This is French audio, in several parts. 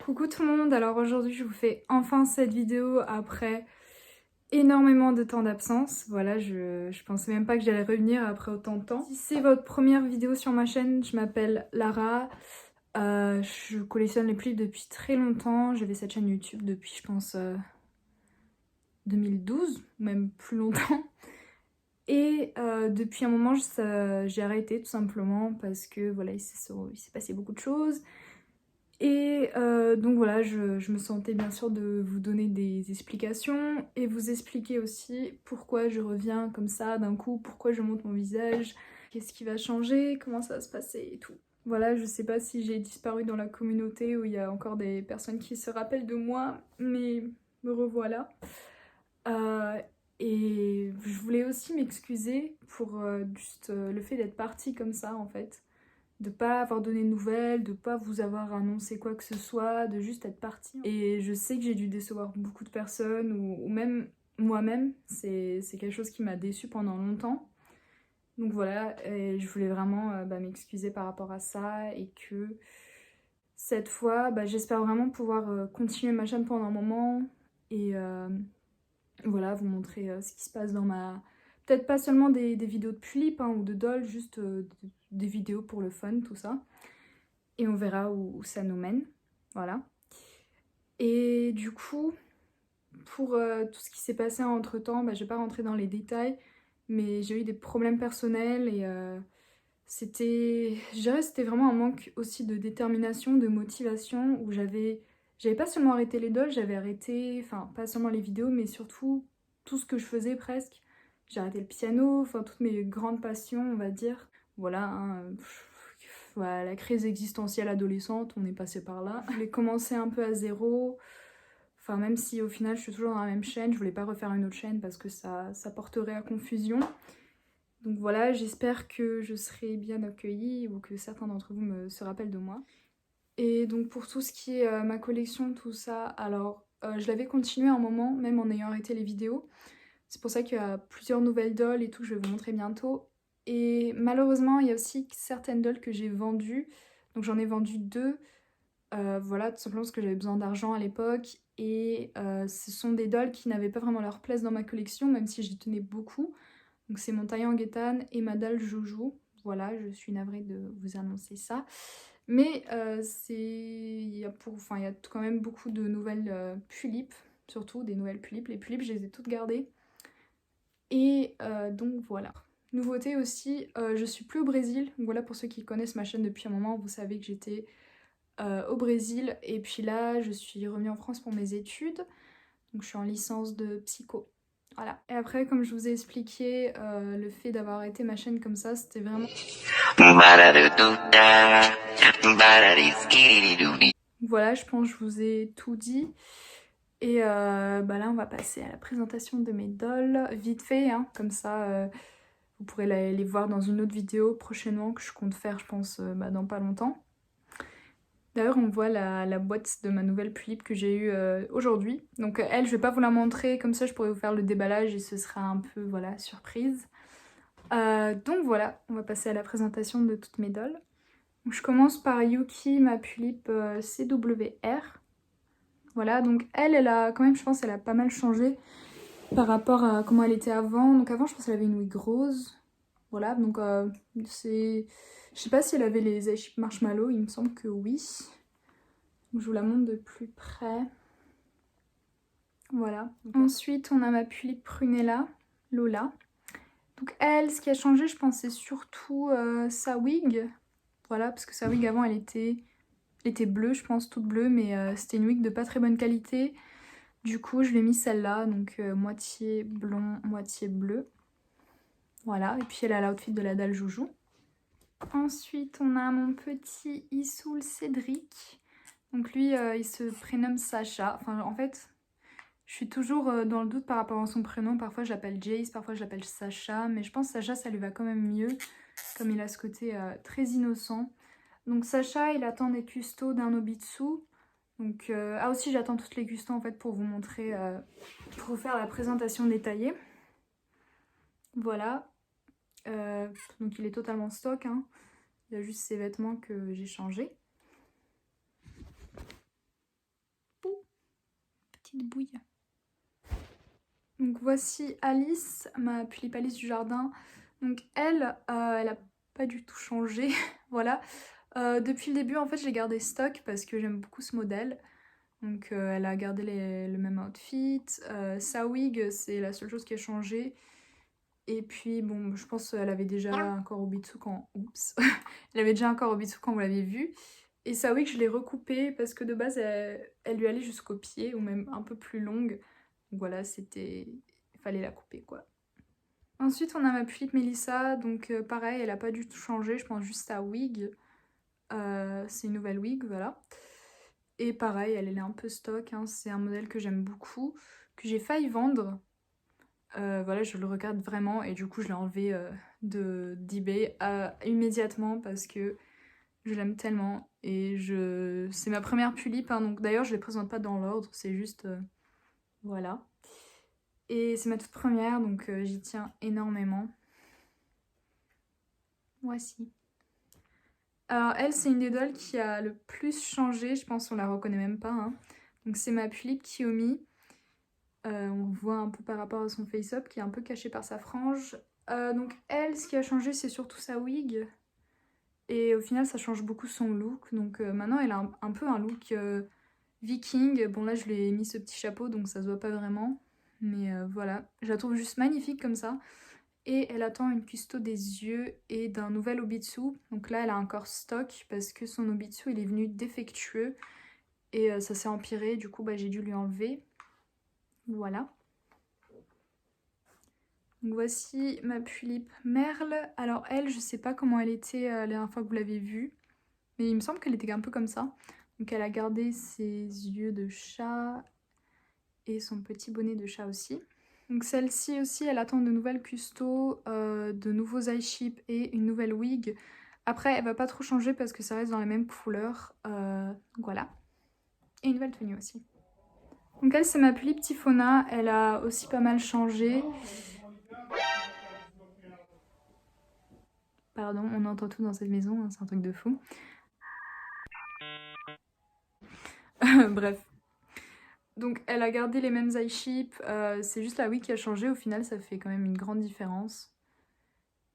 Coucou tout le monde, alors aujourd'hui je vous fais enfin cette vidéo après énormément de temps d'absence. Voilà, je pensais même pas que j'allais revenir après autant de temps. Si c'est votre première vidéo sur ma chaîne, je m'appelle Lara. Je collectionne les plis depuis très longtemps. J'avais cette chaîne YouTube depuis je pense 2012, ou même plus longtemps. Et depuis un moment j'ai arrêté tout simplement parce que voilà, il s'est passé beaucoup de choses. Et donc voilà, je me sentais bien sûr de vous donner des explications et vous expliquer aussi pourquoi je reviens comme ça d'un coup, pourquoi je monte mon visage, qu'est-ce qui va changer, comment ça va se passer et tout. Voilà, je sais pas si j'ai disparu dans la communauté où il y a encore des personnes qui se rappellent de moi, mais me revoilà. Euh, et je voulais aussi m'excuser pour juste le fait d'être partie comme ça en fait. De pas avoir donné de nouvelles, de pas vous avoir annoncé quoi que ce soit, de juste être partie. Et je sais que j'ai dû décevoir beaucoup de personnes, ou même moi-même, c'est quelque chose qui m'a déçue pendant longtemps. Donc voilà, et je voulais vraiment m'excuser par rapport à ça, et que cette fois, j'espère vraiment pouvoir continuer ma chaîne pendant un moment, et voilà, vous montrer ce qui se passe dans ma... Peut-être pas seulement des vidéos de Pulip hein, ou de Doll, juste des vidéos pour le fun, tout ça. Et on verra où ça nous mène, voilà. Et du coup, pour tout ce qui s'est passé entre temps, je vais pas rentrer dans les détails, mais j'ai eu des problèmes personnels et c'était, je dirais, c'était vraiment un manque aussi de détermination, de motivation, où j'avais pas seulement arrêté les dolls, j'avais arrêté, enfin pas seulement les vidéos, mais surtout tout ce que je faisais presque. J'ai arrêté le piano, enfin toutes mes grandes passions, on va dire. Voilà, hein, voilà, la crise existentielle adolescente, on est passé par là. Je voulais commencer un peu à zéro, enfin même si au final je suis toujours dans la même chaîne, je voulais pas refaire une autre chaîne parce que ça porterait à confusion. Donc voilà, j'espère que je serai bien accueillie ou que certains d'entre vous se rappellent de moi. Et donc pour tout ce qui est ma collection, tout ça, alors je l'avais continué un moment, même en ayant arrêté les vidéos. C'est pour ça qu'il y a plusieurs nouvelles dolls et tout, je vais vous montrer bientôt. Et malheureusement, il y a aussi certaines dolls que j'ai vendues. Donc j'en ai vendu deux. Voilà, tout simplement parce que j'avais besoin d'argent à l'époque. Et ce sont des dolls qui n'avaient pas vraiment leur place dans ma collection, même si j'y tenais beaucoup. Donc c'est mon Taillan Gaëtan et ma dalle Joujou. Voilà, je suis navrée de vous annoncer ça. Mais il y a quand même beaucoup de nouvelles Pulip, surtout des nouvelles Pulip. Les Pulip, je les ai toutes gardées. Et donc voilà. Nouveauté aussi, je suis plus au Brésil. Donc voilà, pour ceux qui connaissent ma chaîne depuis un moment, vous savez que j'étais au Brésil. Et puis là, je suis revenue en France pour mes études. Donc je suis en licence de psycho. Voilà. Et après, comme je vous ai expliqué, le fait d'avoir arrêté ma chaîne comme ça, c'était vraiment... Voilà, je pense que je vous ai tout dit. Et là, on va passer à la présentation de mes dolls, vite fait, hein, comme ça, vous pourrez les voir dans une autre vidéo prochainement que je compte faire, je pense, dans pas longtemps. D'ailleurs, on voit la boîte de ma nouvelle Pulip que j'ai eue aujourd'hui. Donc elle, je vais pas vous la montrer, comme ça je pourrais vous faire le déballage et ce sera un peu, voilà, surprise. Donc voilà, on va passer à la présentation de toutes mes dolls. Donc, je commence par Yuki, ma Pulip CWR. Voilà, donc elle a quand même, je pense, elle a pas mal changé par rapport à comment elle était avant. Donc avant, je pense qu'elle avait une wig rose. Voilà, donc c'est... Je sais pas si elle avait les Airship Marshmallow, il me semble que oui. Donc, je vous la montre de plus près. Voilà. Ensuite, on a ma Pulip Prunella, Lola. Donc elle, ce qui a changé, je pense, c'est surtout sa wig. Voilà, parce que sa wig avant, elle était bleue, je pense, toute bleue, mais c'était une wig de pas très bonne qualité. Du coup, je lui ai mis celle-là, donc moitié blond, moitié bleu. Voilà, et puis elle a l'outfit de la dalle Joujou. Ensuite, on a mon petit Issoul Cédric. Donc lui, il se prénomme Sacha. Enfin, en fait, je suis toujours dans le doute par rapport à son prénom. Parfois, je l'appelle Jace, parfois, je l'appelle Sacha. Mais je pense que Sacha, ça lui va quand même mieux, comme il a ce côté très innocent. Donc Sacha, il attend des custos d'un Obitsu. Donc, aussi, j'attends toutes les custos en fait pour vous montrer, pour vous faire la présentation détaillée. Voilà. Donc il est totalement stock, hein. Il y a juste ses vêtements que j'ai changés. petite bouille. Donc voici Alice, ma Pulipe Alice du jardin. Donc elle a pas du tout changé, voilà. Depuis le début en fait j'ai gardé stock parce que j'aime beaucoup ce modèle. Donc elle a gardé le même outfit. Sa wig c'est la seule chose qui a changé. Et puis bon je pense qu'elle avait déjà un corps Obitsu quand... Oups. Elle avait déjà un corps Obitsu quand vous l'avez vu. Et sa wig je l'ai recoupée parce que de base elle lui allait jusqu'au pied ou même un peu plus longue. Donc voilà, c'était... il fallait la couper quoi. Ensuite on a ma Pulipe Mélissa, donc pareil elle a pas du tout changé, je pense juste sa wig. C'est une nouvelle wig, voilà. Et pareil, elle est un peu stock, hein. C'est un modèle que j'aime beaucoup, que j'ai failli vendre. Voilà, je le regarde vraiment et du coup je l'ai enlevé d'eBay immédiatement parce que je l'aime tellement. Et c'est ma première Pulipe, hein, donc d'ailleurs je les présente pas dans l'ordre, c'est juste... voilà. Et c'est ma toute première, donc j'y tiens énormément. Voici. Alors elle, c'est une des dolls qui a le plus changé, je pense qu'on la reconnaît même pas, hein. Donc c'est ma Pulipe Kiyomi. On voit un peu par rapport à son face-up qui est un peu caché par sa frange. Donc elle, ce qui a changé, c'est surtout sa wig. Et au final, ça change beaucoup son look. Donc maintenant, elle a un peu un look viking. Bon là, je lui ai mis ce petit chapeau, donc ça se voit pas vraiment. Mais voilà, je la trouve juste magnifique comme ça. Et elle attend une custo des yeux et d'un nouvel Obitsu. Donc là, elle a un corps stock parce que son Obitsu, il est venu défectueux. Et ça s'est empiré, du coup, bah, j'ai dû lui enlever. Voilà. Donc voici ma Pulipe Merle. Alors elle, je sais pas comment elle était la dernière fois que vous l'avez vue. Mais il me semble qu'elle était un peu comme ça. Donc elle a gardé ses yeux de chat et son petit bonnet de chat aussi. Donc celle-ci aussi, elle attend de nouvelles custos, de nouveaux eye chips et une nouvelle wig. Après, elle va pas trop changer parce que ça reste dans les mêmes couleurs. Donc voilà. Et une nouvelle tenue aussi. Donc elle, c'est ma Pulipe Tifona. Elle a aussi pas mal changé. Pardon, on entend tout dans cette maison, hein, c'est un truc de fou. Bref. Donc elle a gardé les mêmes eye chips, c'est juste la wig qui a changé, au final ça fait quand même une grande différence.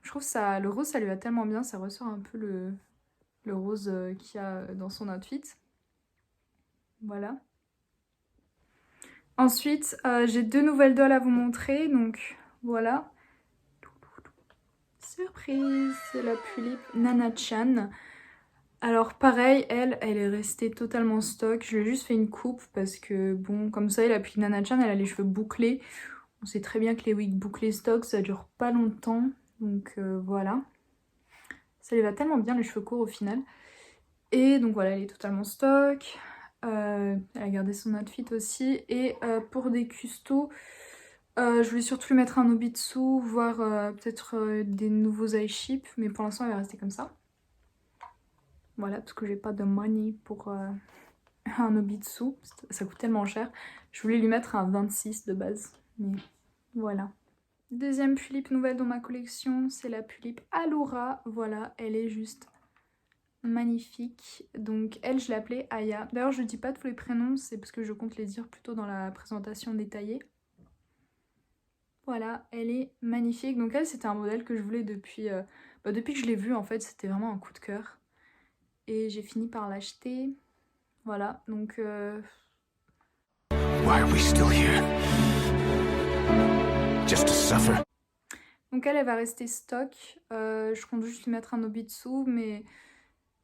Je trouve ça, le rose ça lui va tellement bien, ça ressort un peu le rose qu'il y a dans son outfit. Voilà. Ensuite, j'ai deux nouvelles dolls à vous montrer, donc voilà. Surprise, c'est la Pulipe Nana-chan. Alors pareil, elle est restée totalement stock. Je lui ai juste fait une coupe parce que bon, comme ça, la Pulipe Nana-chan, elle a les cheveux bouclés. On sait très bien que les wigs bouclés stock, ça dure pas longtemps. Donc voilà. Ça lui va tellement bien les cheveux courts au final. Et donc voilà, elle est totalement stock. Elle a gardé son outfit aussi. Et pour des custos, je voulais surtout lui mettre un Obitsu, voire peut-être des nouveaux eye chips. Mais pour l'instant, elle va rester comme ça. Voilà, parce que j'ai pas de money pour un Obitsu. Ça coûte tellement cher. Je voulais lui mettre un 26 de base. Mais voilà. Deuxième Pulipe nouvelle dans ma collection, c'est la Pulipe Allura. Voilà, elle est juste magnifique. Donc elle, je l'ai appelée Aya. D'ailleurs, je dis pas tous les prénoms, c'est parce que je compte les dire plutôt dans la présentation détaillée. Voilà, elle est magnifique. Donc elle, c'était un modèle que je voulais depuis que je l'ai vu, en fait, c'était vraiment un coup de cœur. Et j'ai fini par l'acheter. Voilà, donc... Why are we still here? Just to suffer. Donc elle va rester stock. Je compte juste lui mettre un Obitsu, mais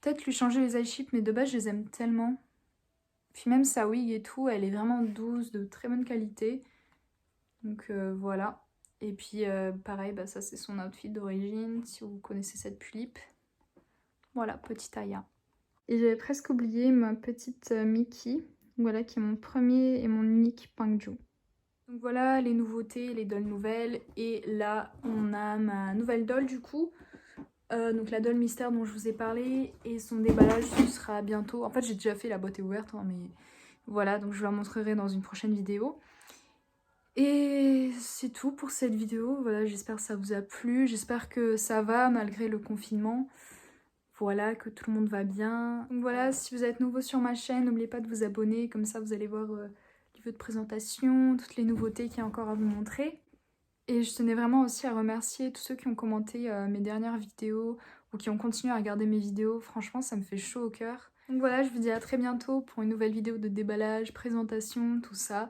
peut-être lui changer les eye chips, mais de base je les aime tellement. Puis même sa wig et tout, elle est vraiment douce, de très bonne qualité. Donc voilà. Et puis pareil, bah, ça c'est son outfit d'origine, si vous connaissez cette Pulipe. Voilà, petite Aya. Et j'avais presque oublié ma petite Mickey. Voilà, qui est mon premier et mon unique Pangju. Donc voilà les nouveautés, les dolls nouvelles. Et là, on a ma nouvelle doll du coup. Donc la doll mystère dont je vous ai parlé. Et son déballage, ce sera bientôt. En fait, j'ai déjà fait, la boîte est ouverte, hein, mais voilà. Donc je vous la montrerai dans une prochaine vidéo. Et c'est tout pour cette vidéo. Voilà, j'espère que ça vous a plu. J'espère que ça va malgré le confinement. Voilà, que tout le monde va bien. Donc voilà, si vous êtes nouveau sur ma chaîne, n'oubliez pas de vous abonner. Comme ça, vous allez voir... niveau de présentation, toutes les nouveautés qu'il y a encore à vous montrer. Et je tenais vraiment aussi à remercier tous ceux qui ont commenté mes dernières vidéos ou qui ont continué à regarder mes vidéos. Franchement, ça me fait chaud au cœur. Donc voilà, je vous dis à très bientôt pour une nouvelle vidéo de déballage, présentation, tout ça.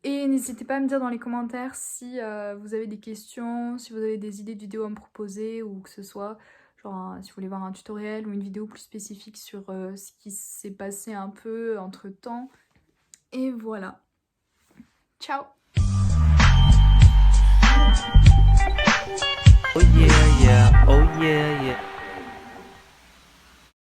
Et n'hésitez pas à me dire dans les commentaires si vous avez des questions, si vous avez des idées de vidéos à me proposer ou que ce soit, genre si vous voulez voir un tutoriel ou une vidéo plus spécifique sur ce qui s'est passé un peu entre temps. Et voilà. Ciao! Oh yeah, yeah, oh yeah, yeah.